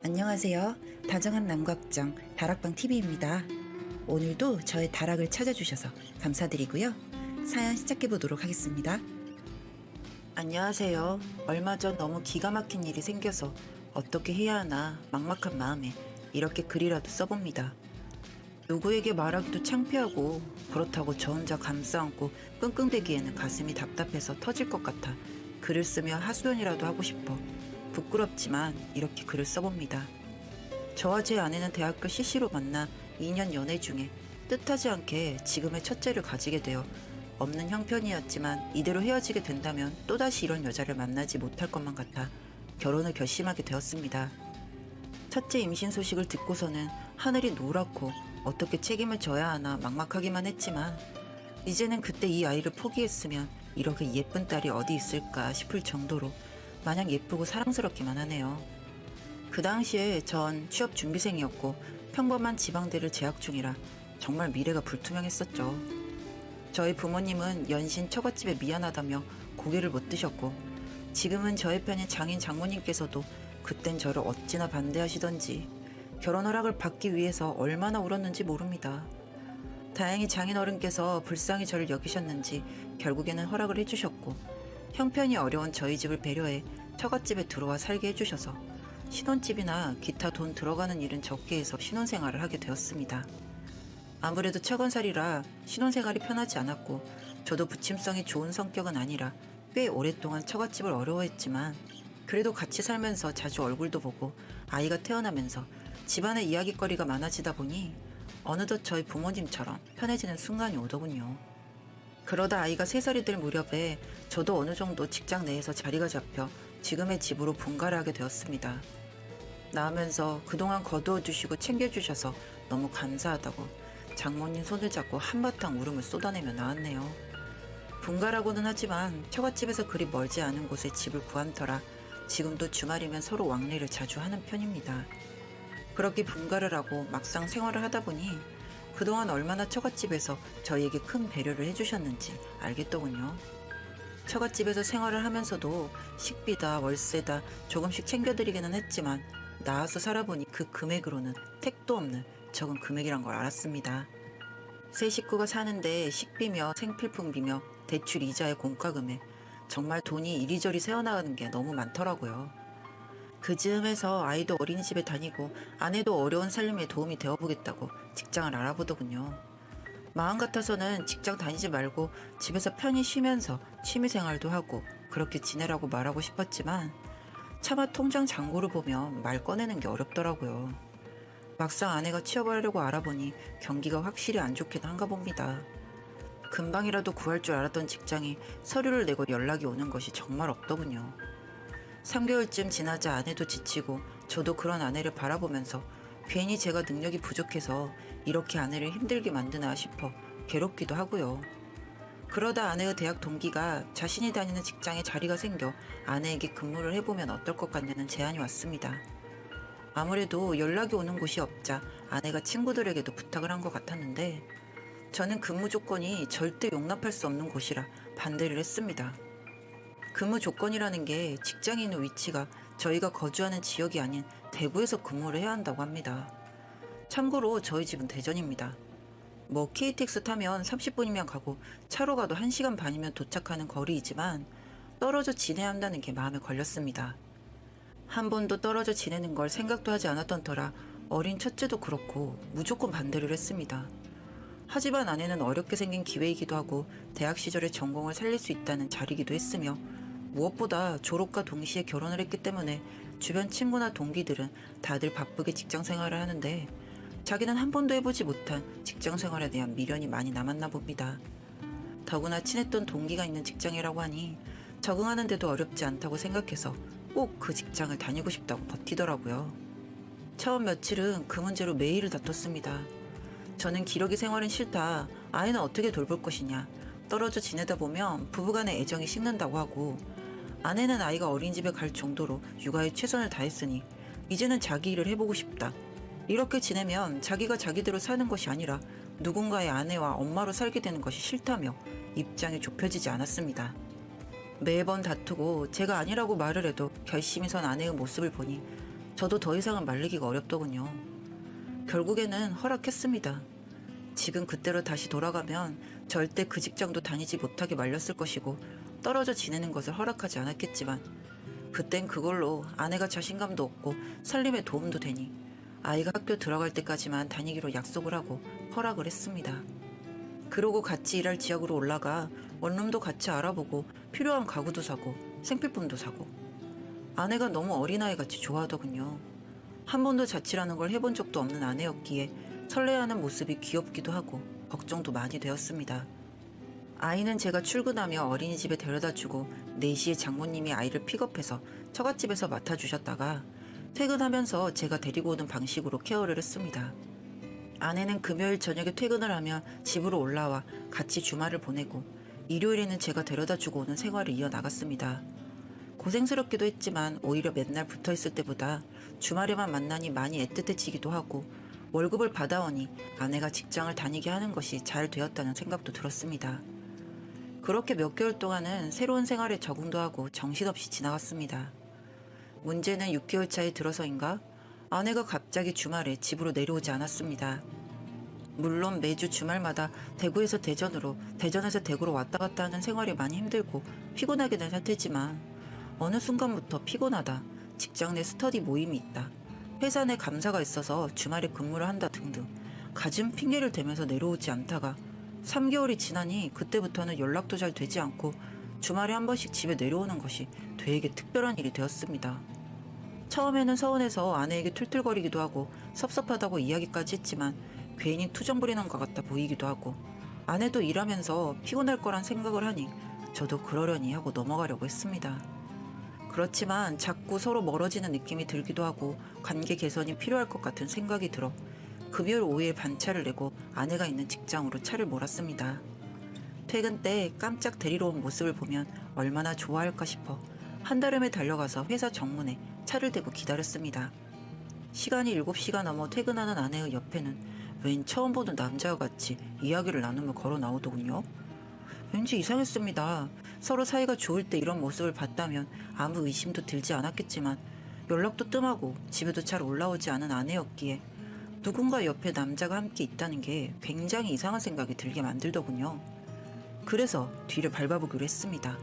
안녕하세요. 다정한 남걱정 다락방TV입니다. 오늘도 저의 다락을 찾아주셔서 감사드리고요. 사연 시작해보도록 하겠습니다. 안녕하세요. 얼마 전 너무 기가 막힌 일이 생겨서 어떻게 해야 하나 막막한 마음에 이렇게 글이라도 써봅니다. 누구에게 말하기도 창피하고 그렇다고 저 혼자 감싸안고 끙끙대기에는 가슴이 답답해서 터질 것 같아 글을 쓰며 하소연이라도 하고 싶어 부끄럽지만 이렇게 글을 써봅니다. 저와 제 아내는 대학교 CC로 만나 2년 연애 중에 뜻하지 않게 지금의 첫째를 가지게 되어 없는 형편이었지만 이대로 헤어지게 된다면 또다시 이런 여자를 만나지 못할 것만 같아 결혼을 결심하게 되었습니다. 첫째 임신 소식을 듣고서는 하늘이 노랗고 어떻게 책임을 져야 하나 막막하기만 했지만 이제는 그때 이 아이를 포기했으면 이렇게 예쁜 딸이 어디 있을까 싶을 정도로 마냥 예쁘고 사랑스럽기만 하네요. 그 당시에 전 취업 준비생이었고 평범한 지방대를 재학 중이라 정말 미래가 불투명했었죠. 저희 부모님은 연신 처갓집에 미안하다며 고개를 못 드셨고 지금은 저의 편인 장인 장모님께서도 그땐 저를 어찌나 반대하시던지 결혼 허락을 받기 위해서 얼마나 울었는지 모릅니다. 다행히 장인어른께서 불쌍히 저를 여기셨는지 결국에는 허락을 해주셨고 형편이 어려운 저희 집을 배려해 처갓집에 들어와 살게 해주셔서 신혼집이나 기타 돈 들어가는 일은 적게 해서 신혼생활을 하게 되었습니다. 아무래도 처건살이라 신혼생활이 편하지 않았고 저도 부침성이 좋은 성격은 아니라 꽤 오랫동안 처갓집을 어려워했지만 그래도 같이 살면서 자주 얼굴도 보고 아이가 태어나면서 집안에 이야깃거리가 많아지다 보니 어느덧 저희 부모님처럼 편해지는 순간이 오더군요. 그러다 아이가 3살이 될 무렵에 저도 어느 정도 직장 내에서 자리가 잡혀 지금의 집으로 분가를 하게 되었습니다. 나오면서 그동안 거두어주시고 챙겨주셔서 너무 감사하다고 장모님 손을 잡고 한바탕 울음을 쏟아내며 나왔네요. 분가라고는 하지만 처갓집에서 그리 멀지 않은 곳에 집을 구한 터라 지금도 주말이면 서로 왕래를 자주 하는 편입니다. 그렇게 분가를 하고 막상 생활을 하다 보니 그동안 얼마나 처갓집에서 저희에게 큰 배려를 해주셨는지 알겠더군요. 처갓집에서 생활을 하면서도 식비다 월세다 조금씩 챙겨드리기는 했지만 나와서 살아보니 그 금액으로는 택도 없는 적은 금액이란 걸 알았습니다. 세 식구가 사는데 식비며 생필품비며 대출 이자의 공과금에 정말 돈이 이리저리 새어나가는 게 너무 많더라고요. 그 즈음에서 아이도 어린이집에 다니고 아내도 어려운 살림에 도움이 되어보겠다고 직장을 알아보더군요. 마음 같아서는 직장 다니지 말고 집에서 편히 쉬면서 취미생활도 하고 그렇게 지내라고 말하고 싶었지만 차마 통장 잔고를 보면 말 꺼내는 게 어렵더라고요. 막상 아내가 취업을 하려고 알아보니 경기가 확실히 안 좋긴 한가 봅니다. 금방이라도 구할 줄 알았던 직장이 서류를 내고 연락이 오는 것이 정말 없더군요. 3개월쯤 지나자 아내도 지치고 저도 그런 아내를 바라보면서 괜히 제가 능력이 부족해서 이렇게 아내를 힘들게 만드나 싶어 괴롭기도 하고요. 그러다 아내의 대학 동기가 자신이 다니는 직장에 자리가 생겨 아내에게 근무를 해보면 어떨 것 같냐는 제안이 왔습니다. 아무래도 연락이 오는 곳이 없자 아내가 친구들에게도 부탁을 한 것 같았는데 저는 근무 조건이 절대 용납할 수 없는 곳이라 반대를 했습니다. 근무 조건이라는 게 직장에 있는 위치가 저희가 거주하는 지역이 아닌 대구에서 근무를 해야 한다고 합니다. 참고로 저희 집은 대전입니다. 뭐 KTX 타면 30분이면 가고 차로 가도 1시간 반이면 도착하는 거리이지만 떨어져 지내야 한다는 게 마음에 걸렸습니다. 한 번도 떨어져 지내는 걸 생각도 하지 않았던 터라 어린 첫째도 그렇고 무조건 반대를 했습니다. 하지만 아내는 어렵게 생긴 기회이기도 하고 대학 시절의 전공을 살릴 수 있다는 자리이기도 했으며 무엇보다 졸업과 동시에 결혼을 했기 때문에 주변 친구나 동기들은 다들 바쁘게 직장 생활을 하는데 자기는 한 번도 해보지 못한 직장 생활에 대한 미련이 많이 남았나 봅니다. 더구나 친했던 동기가 있는 직장이라고 하니 적응하는데도 어렵지 않다고 생각해서 꼭 그 직장을 다니고 싶다고 버티더라고요. 처음 며칠은 그 문제로 매일을 다퉜습니다. 저는 기러기 생활은 싫다. 아이는 어떻게 돌볼 것이냐. 떨어져 지내다 보면 부부간의 애정이 식는다고 하고 아내는 아이가 어린이집에 갈 정도로 육아에 최선을 다했으니 이제는 자기 일을 해보고 싶다. 이렇게 지내면 자기가 자기대로 사는 것이 아니라 누군가의 아내와 엄마로 살게 되는 것이 싫다며 입장이 좁혀지지 않았습니다. 매번 다투고 제가 아니라고 말을 해도 결심이 선 아내의 모습을 보니 저도 더 이상은 말리기가 어렵더군요. 결국에는 허락했습니다. 지금 그때로 다시 돌아가면 절대 그 직장도 다니지 못하게 말렸을 것이고 떨어져 지내는 것을 허락하지 않았겠지만 그땐 그걸로 아내가 자신감도 얻고 살림에 도움도 되니 아이가 학교 들어갈 때까지만 다니기로 약속을 하고 허락을 했습니다. 그러고 같이 일할 지역으로 올라가 원룸도 같이 알아보고 필요한 가구도 사고 생필품도 사고 아내가 너무 어린아이같이 좋아하더군요. 한 번도 자취라는 걸 해본 적도 없는 아내였기에 설레하는 모습이 귀엽기도 하고 걱정도 많이 되었습니다. 아이는 제가 출근하며 어린이집에 데려다주고 4시에 장모님이 아이를 픽업해서 처갓집에서 맡아주셨다가 퇴근하면서 제가 데리고 오는 방식으로 케어를 했습니다. 아내는 금요일 저녁에 퇴근을 하며 집으로 올라와 같이 주말을 보내고 일요일에는 제가 데려다주고 오는 생활을 이어나갔습니다. 고생스럽기도 했지만 오히려 맨날 붙어있을 때보다 주말에만 만나니 많이 애틋해지기도 하고 월급을 받아오니 아내가 직장을 다니게 하는 것이 잘 되었다는 생각도 들었습니다. 그렇게 몇 개월 동안은 새로운 생활에 적응도 하고 정신없이 지나갔습니다. 문제는 6개월 차에 들어서인가 아내가 갑자기 주말에 집으로 내려오지 않았습니다. 물론 매주 주말마다 대구에서 대전으로, 대전에서 대구로 왔다 갔다 하는 생활이 많이 힘들고 피곤하게 된 상태지만 어느 순간부터 피곤하다, 직장 내 스터디 모임이 있다, 회사 내 감사가 있어서 주말에 근무를 한다 등등 갖은 핑계를 대면서 내려오지 않다가 3개월이 지나니 그때부터는 연락도 잘 되지 않고 주말에 한 번씩 집에 내려오는 것이 되게 특별한 일이 되었습니다. 처음에는 서운해서 아내에게 툴툴거리기도 하고 섭섭하다고 이야기까지 했지만 괜히 투정 부리는 것 같아 보이기도 하고 아내도 일하면서 피곤할 거란 생각을 하니 저도 그러려니 하고 넘어가려고 했습니다. 그렇지만 자꾸 서로 멀어지는 느낌이 들기도 하고 관계 개선이 필요할 것 같은 생각이 들어 금요일 오후에 반차를 내고 아내가 있는 직장으로 차를 몰았습니다. 퇴근 때 깜짝 데리러 온 모습을 보면 얼마나 좋아할까 싶어 한달음에 달려가서 회사 정문에 차를 대고 기다렸습니다. 시간이 7시가 넘어 퇴근하는 아내의 옆에는 웬 처음 보는 남자와 같이 이야기를 나누며 걸어 나오더군요. 왠지 이상했습니다. 서로 사이가 좋을 때 이런 모습을 봤다면 아무 의심도 들지 않았겠지만 연락도 뜸하고 집에도 잘 올라오지 않은 아내였기에 누군가 옆에 남자가 함께 있다는 게 굉장히 이상한 생각이 들게 만들더군요. 그래서 뒤를 밟아보기로 했습니다.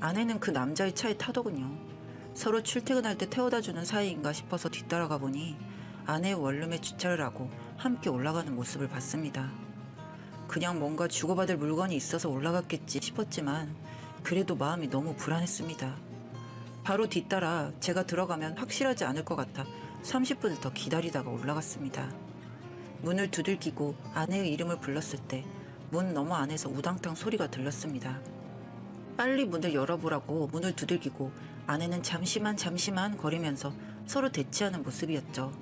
아내는 그 남자의 차에 타더군요. 서로 출퇴근할 때 태워다주는 사이인가 싶어서 뒤따라가 보니 아내의 원룸에 주차를 하고 함께 올라가는 모습을 봤습니다. 그냥 뭔가 주고받을 물건이 있어서 올라갔겠지 싶었지만 그래도 마음이 너무 불안했습니다. 바로 뒤따라 제가 들어가면 확실하지 않을 것 같아 30분을 더 기다리다가 올라갔습니다. 문을 두들기고 아내의 이름을 불렀을 때 문 너머 안에서 우당탕 소리가 들렸습니다. 빨리 문을 열어보라고 문을 두들기고 아내는 잠시만 거리면서 서로 대치하는 모습이었죠.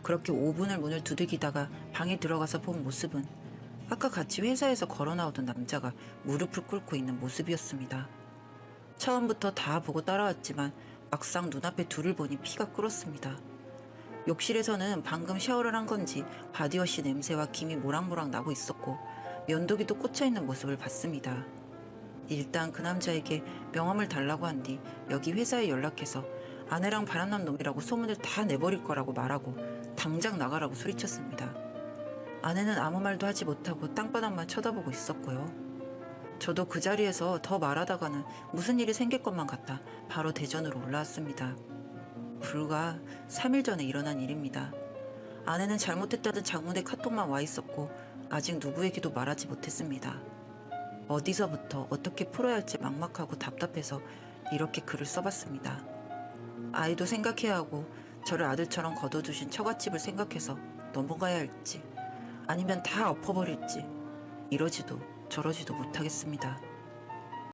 그렇게 5분을 문을 두들기다가 방에 들어가서 본 모습은 아까 같이 회사에서 걸어 나오던 남자가 무릎을 꿇고 있는 모습이었습니다. 처음부터 다 보고 따라왔지만 막상 눈앞에 둘을 보니 피가 끓었습니다. 욕실에서는 방금 샤워를 한 건지 바디워시 냄새와 김이 모락모락 나고 있었고 면도기도 꽂혀있는 모습을 봤습니다. 일단 그 남자에게 명함을 달라고 한 뒤 여기 회사에 연락해서 아내랑 바람난 놈이라고 소문을 다 내버릴 거라고 말하고 당장 나가라고 소리쳤습니다. 아내는 아무 말도 하지 못하고 땅바닥만 쳐다보고 있었고요. 저도 그 자리에서 더 말하다가는 무슨 일이 생길 것만 같아 바로 대전으로 올라왔습니다. 불과 3일 전에 일어난 일입니다. 아내는 잘못했다는 장문의 카톡만 와 있었고 아직 누구에게도 말하지 못했습니다. 어디서부터 어떻게 풀어야 할지 막막하고 답답해서 이렇게 글을 써봤습니다. 아이도 생각해야 하고 저를 아들처럼 거둬두신 처갓집을 생각해서 넘어가야 할지 아니면 다 엎어버릴지 이러지도 저러지도 못하겠습니다.